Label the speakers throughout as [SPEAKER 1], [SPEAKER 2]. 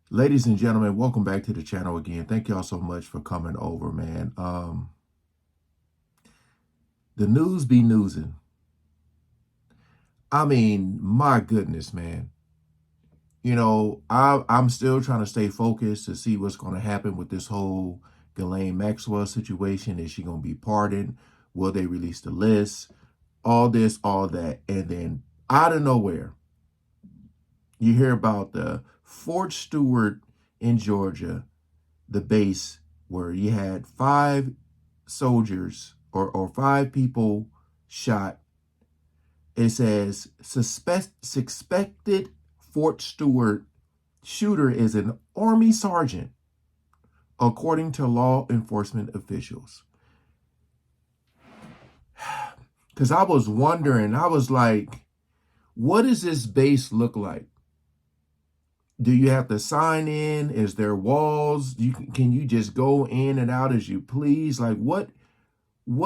[SPEAKER 1] Ladies and gentlemen, welcome back to the channel again. Thank y'all so much for coming over, man. The news be newsing. I mean, my goodness, man. I'm still trying to stay focused to see what's going to happen with this whole Ghislaine Maxwell situation. Is she going to be pardoned? Will they release the list? All this, all that. And then out of nowhere, you hear about the Fort Stewart in Georgia, the base where you had five soldiers or five people shot. It says suspected Fort Stewart shooter is an Army sergeant, according to law enforcement officials. Because I was wondering, I was like, what does this base look like? Do you have to sign in? Is there walls? Can you just go in and out as you please? Like what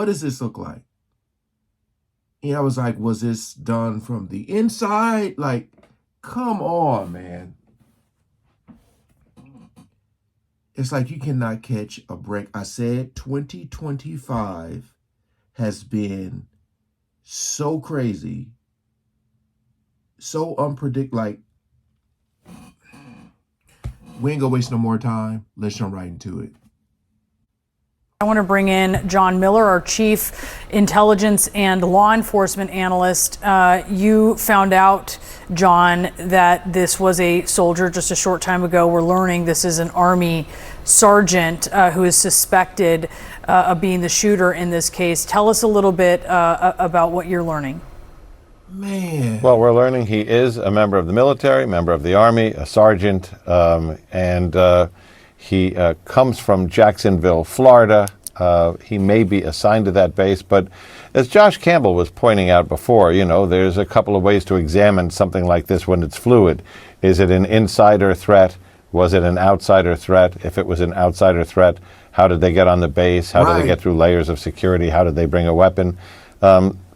[SPEAKER 1] does this look like? I was like, was this done from the inside? Like, come on, man. It's like you cannot catch a break. I said 2025 has been so crazy, so unpredictable. Like, we ain't gonna waste no more time. Let's jump right into it.
[SPEAKER 2] I want to bring in John Miller, our chief intelligence and law enforcement analyst. You found out, John, that this was a soldier just a short time ago. We're learning this is an Army sergeant who is suspected of being the shooter in this case. Tell us a little bit about what you're learning.
[SPEAKER 1] Man.
[SPEAKER 3] Well, we're learning he is a member of the military, member of the Army, a sergeant, and he comes from Jacksonville, Florida. He may be assigned to that base, but as Josh Campbell was pointing out before, there's a couple of ways to examine something like this when it's fluid. Is it an insider threat? Was it an outsider threat? If it was an outsider threat, how did they get on the base? How did they get through layers of security? How did they bring a weapon?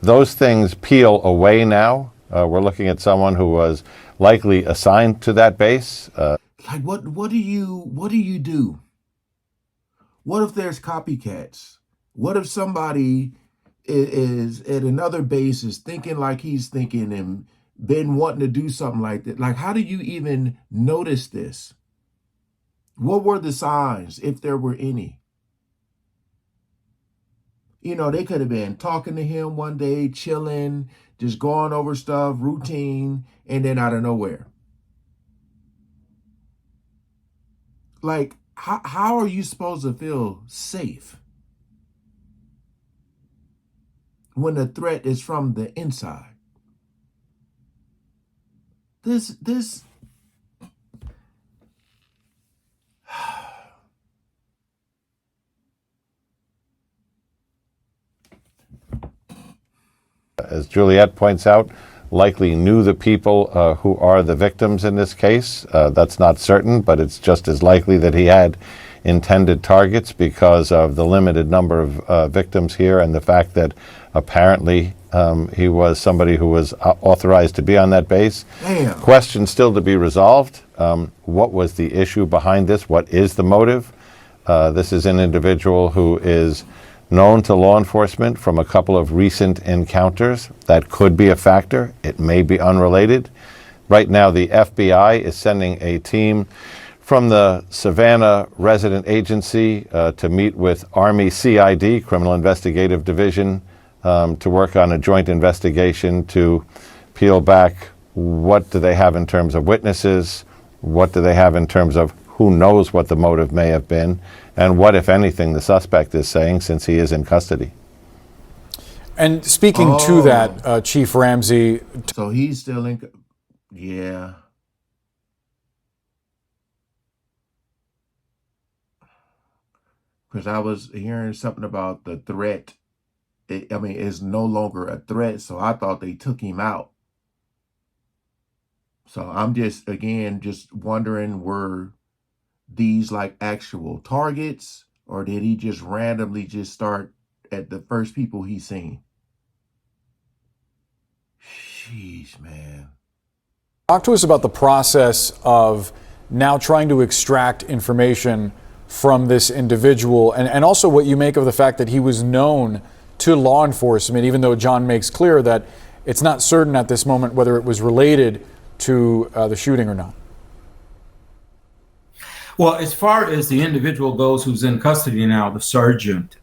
[SPEAKER 3] Those things peel away now. We're looking at someone who was likely assigned to that base.
[SPEAKER 1] Like what do you do? What if there's copycats? What if somebody is at another base is thinking like he's thinking and been wanting to do something like that? Like, how do you even notice this? What were the signs, if there were any? They could have been talking to him one day, chilling, just going over stuff, routine, and then out of nowhere. Like, how are you supposed to feel safe when the threat is from the inside? This
[SPEAKER 3] as Juliet points out, likely knew the people who are the victims in this case. That's not certain, but it's just as likely that he had intended targets because of the limited number of victims here and the fact that apparently he was somebody who was authorized to be on that base.
[SPEAKER 1] Damn.
[SPEAKER 3] Question still to be resolved. What was the issue behind this? What is the motive? This is an individual who is known to law enforcement from a couple of recent encounters. That could be a factor. It may be unrelated. Right now, the FBI is sending a team from the Savannah Resident Agency to meet with Army CID, Criminal Investigative Division, to work on a joint investigation to peel back what do they have in terms of witnesses, what do they have in terms of who knows what the motive may have been, and what, if anything, the suspect is saying since he is in custody.
[SPEAKER 4] And speaking to that, Chief Ramsey.
[SPEAKER 1] So he's still in. Yeah. Because I was hearing something about the threat. It's no longer a threat. So I thought they took him out. So I'm just wondering, were these like actual targets, or did he just randomly just start at the first people he's seen? Jeez, man.
[SPEAKER 4] Talk to us about the process of now trying to extract information from this individual, and also what you make of the fact that he was known to law enforcement, even though John makes clear that it's not certain at this moment whether it was related to the shooting or not.
[SPEAKER 5] Well, as far as the individual goes who's in custody now, the sergeant,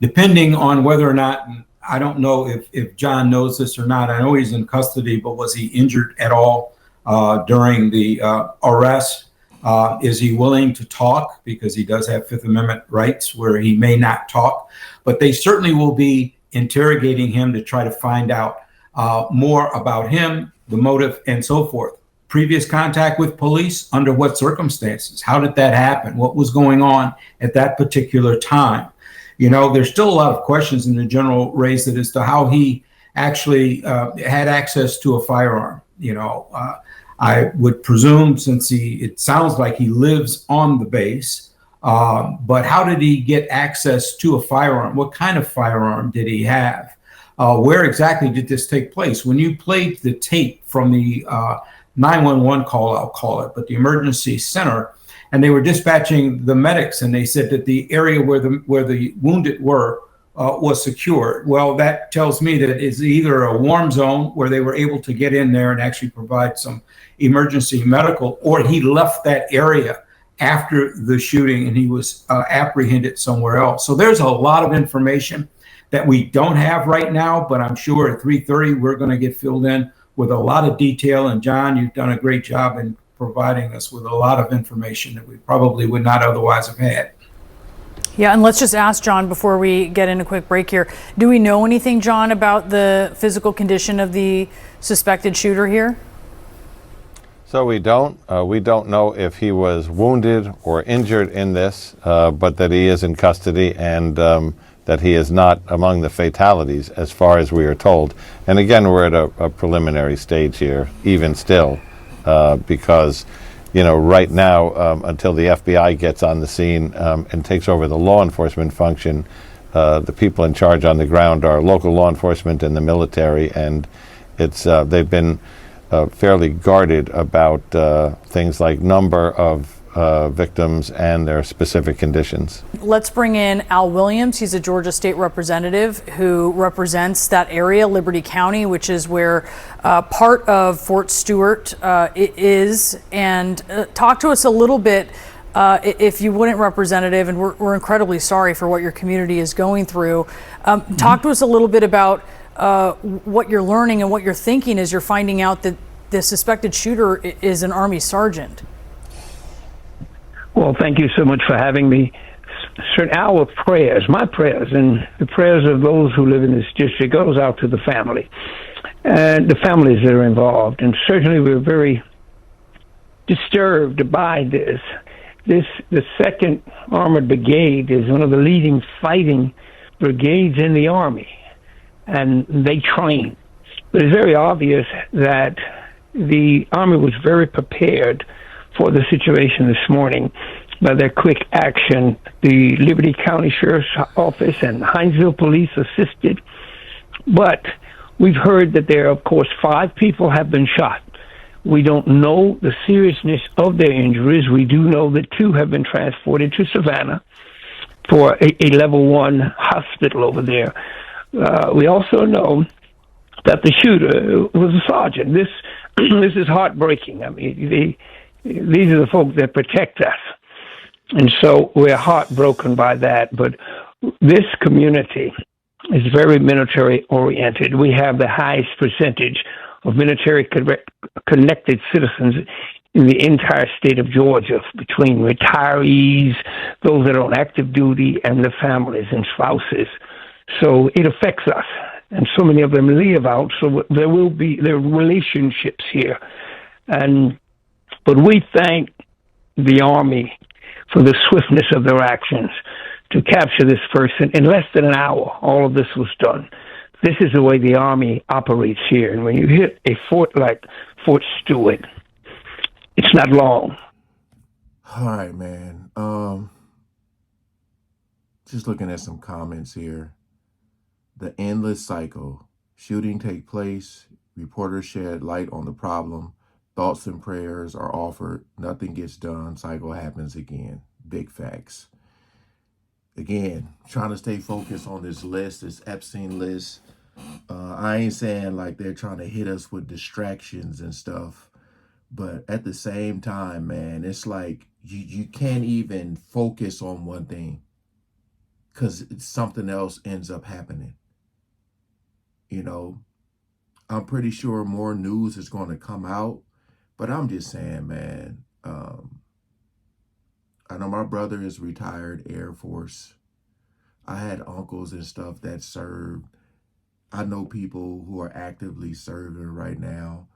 [SPEAKER 5] depending on whether or not, I don't know if John knows this or not. I know he's in custody, but was he injured at all during the arrest? Is he willing to talk? Because he does have Fifth Amendment rights where he may not talk, but they certainly will be interrogating him to try to find out more about him, the motive, and so forth. Previous contact with police, under what circumstances? How did that happen? What was going on at that particular time? You know, there's still a lot of questions in the general raised as to how he actually had access to a firearm. You know, I would presume, since it sounds like he lives on the base, but how did he get access to a firearm? What kind of firearm did he have? Where exactly did this take place? When you played the tape from the 911 call, I'll call it, but the emergency center, and they were dispatching the medics, and they said that the area where the wounded were was secure. Well, that tells me that it's either a warm zone where they were able to get in there and actually provide some emergency medical, or he left that area after the shooting and he was apprehended somewhere else. So there's a lot of information that we don't have right now, but I'm sure at 3:30 we're going to get filled in with a lot of detail. And John, you've done a great job in providing us with a lot of information that we probably would not otherwise have had.
[SPEAKER 2] Yeah, and let's just ask John before we get in a quick break here. Do we know anything, John, about the physical condition of the suspected shooter here?
[SPEAKER 3] So we don't know if he was wounded or injured in this, but that he is in custody and that he is not among the fatalities as far as we are told. And again, we're at a preliminary stage here, even still, because, you know, right now, until the FBI gets on the scene and takes over the law enforcement function, the people in charge on the ground are local law enforcement and the military, and they've been fairly guarded about things like number of victims and their specific conditions.
[SPEAKER 2] Let's bring in Al Williams. He's a Georgia state representative who represents that area, Liberty County, which is where part of Fort Stewart is. And talk to us a little bit, if you wouldn't, Representative, and we're incredibly sorry for what your community is going through. Talk to us a little bit about what you're learning and what you're thinking as you're finding out that the suspected shooter is an Army sergeant.
[SPEAKER 6] Well, thank you so much for having me. Sir, our prayers, my prayers, and the prayers of those who live in this district goes out to the family and the families that are involved. And certainly we're very disturbed by this. The 2nd Armored Brigade is one of the leading fighting brigades in the Army, and they train. But it's very obvious that the Army was very prepared for the situation this morning by their quick action. The Liberty County Sheriff's Office and Hinesville Police assisted. But we've heard that there, of course, 5 people have been shot. We don't know the seriousness of their injuries. We do know that 2 have been transported to Savannah for a level 1 hospital over there. We also know that the shooter was a sergeant. This is heartbreaking. I mean, these are the folks that protect us. And so we're heartbroken by that. But this community is very military oriented. We have the highest percentage of military connected citizens in the entire state of Georgia, between retirees, those that are on active duty, and the families and spouses. So it affects us. And so many of them live out, so there are relationships here. But we thank the Army for the swiftness of their actions to capture this person. In less than an hour, all of this was done. This is the way the Army operates here. And when you hit a fort like Fort Stewart, it's not long.
[SPEAKER 1] All right, man. Just looking at some comments here. The endless cycle. Shooting take place. Reporters shed light on the problem. Thoughts and prayers are offered. Nothing gets done. Cycle happens again. Big facts. Again, trying to stay focused on this list, this Epstein list. I ain't saying like they're trying to hit us with distractions and stuff, but at the same time, man, it's like you can't even focus on one thing because something else ends up happening. You know, I'm pretty sure more news is going to come out, but I'm just saying, man, I know my brother is retired Air Force. I had uncles and stuff that served. I know people who are actively serving right now.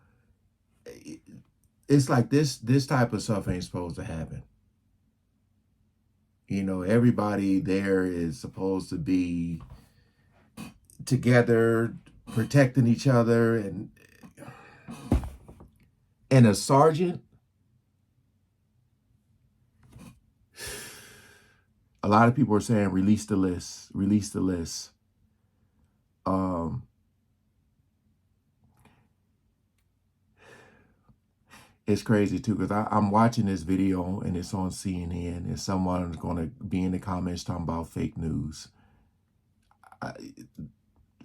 [SPEAKER 1] It's like this type of stuff ain't supposed to happen. You know, everybody there is supposed to be together, protecting each other, and a sergeant. A lot of people are saying release the list, release the list. It's crazy too because I'm watching this video and it's on CNN and someone's going to be in the comments talking about fake news.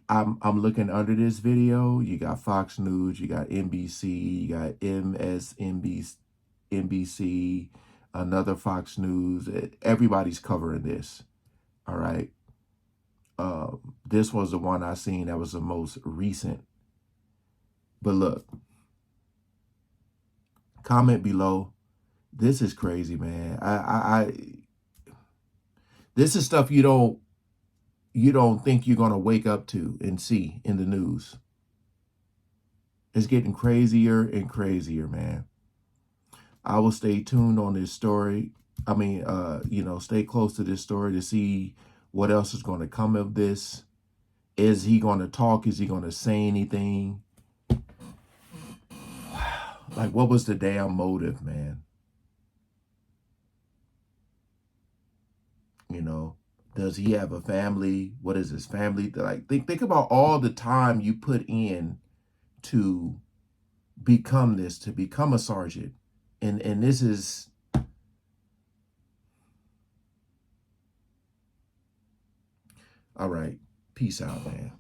[SPEAKER 1] I'm looking under this video. You got Fox News, you got NBC, you got NBC, another Fox News. Everybody's covering this. All right. This was the one I seen that was the most recent. But look, comment below. This is crazy, man. This is stuff you don't think you're gonna wake up to and see in the news. It's getting crazier and crazier, man. I will stay tuned on this story. I mean, stay close to this story to see what else is going to come of this. Is he going to talk? Is he going to say anything? Wow. Like, what was the damn motive, man? You know, does he have a family? What is his family? Like, think about all the time you put in to become this, to become a sergeant. And this is, all right. Peace out, man.